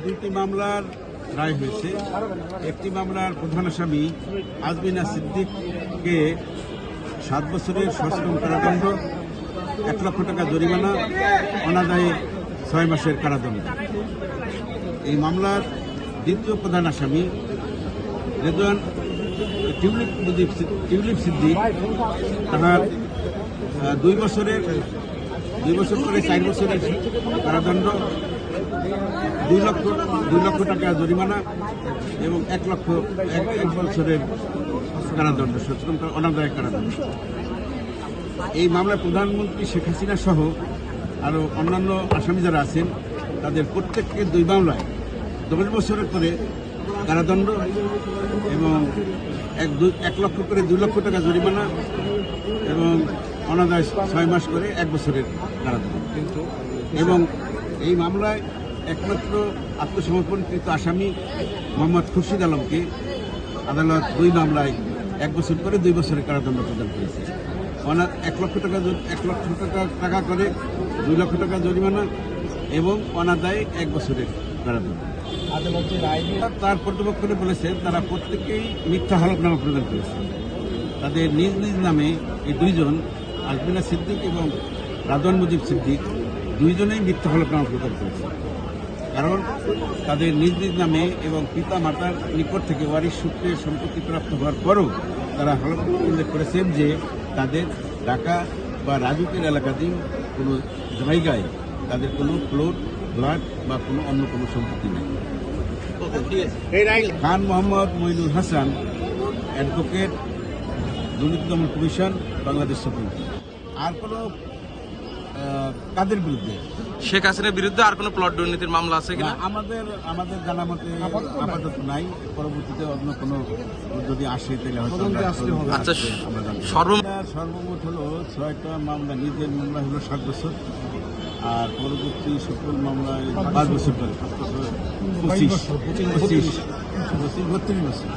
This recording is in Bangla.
দুটি মামলার রায় হয়েছে। একটি মামলার প্রধান আসামি আজমিনা সিদ্দিককে 7 বছরের সশ্রম কারাদণ্ড, 1 লক্ষ টাকা জরিমানা, অনাদায়ে 6 মাসের কারাদণ্ড। এই মামলার দ্বিতীয় প্রধান আসামি রেজওয়ান টিউলিপ সিদ্দিক, তাহার 2 বছর করে 4 বছরের কারাদণ্ড, 2 লক্ষ টাকা জরিমানা এবং 1 বছরের কারাদণ্ড, সশ্রম অনাদায়ে কারাদণ্ড। এই মামলায় প্রধানমন্ত্রী শেখ হাসিনা সহ আরও অন্যান্য আসামি যারা আছেন তাদের প্রত্যেককে 2 মামলায় 10 বছরের করে কারাদণ্ড এবং 1 লক্ষ করে 2 লক্ষ টাকা জরিমানা এবং অনাদায়ে 6 মাস করে 1 বছরের কারাদণ্ড। এবং এই মামলায় একমাত্র আত্মসমর্পণকৃত আসামি মোহাম্মদ খুরশিদ আলমকে আদালত 2 মামলায় 1 বছর করে 2 বছরের কারাদণ্ড প্রদান করেছে। 1 লক্ষ টাকা করে 2 লক্ষ টাকা জরিমানা এবং অনাদায়ে 1 বছরের কারাদণ্ড। তার কর্তৃপক্ষ বলেছেন তারা প্রত্যেকেই মিথ্যা হলফনামা প্রদান করেছে। তাদের নিজ নিজ নামে এই 2 জন, আজমিনা সিদ্দিক এবং রাদওয়ান মুজিব সিদ্দিক, 2 জনেই মিথ্যা হলফনামা প্রদান করেছে। কারণ তাদের নিজ নিজ নামে এবং পিতা মাতার নিকট থেকে ওয়ারিশ সূত্রে সম্পত্তি প্রাপ্ত হওয়ার পরও তারা হলফ উল্লেখ করেছেন যে তাদের ঢাকা বা রাজুকের এলাকাধীন কোনো জায়গায় তাদের কোনো প্লট, ফ্ল্যাট বা অন্য কোনো সম্পত্তি নেই। খান মোহাম্মদ মঈনুল হাসান, অ্যাডভোকেট, দুর্নীতি দমন কমিশন, বাংলাদেশ সুপ্রিম কোর্ট। আর কোনো কাদের বিরুদ্ধে? শেখ হাসিনার বিরুদ্ধে আর কোনো প্লট দুর্নীতির মামলা আছে কিনা? আমাদের জানা মতে আপাতত নাই। পরবর্তীতে অন্য কোনো যদি আসে তাহলে হয়তো। আচ্ছা, সর্বমোট হলো 6টা মামলা। নিজের মামলা হলো 7 বছর, আর পরবর্তী সকল মামলায় 5 বছর করে 32 বছর।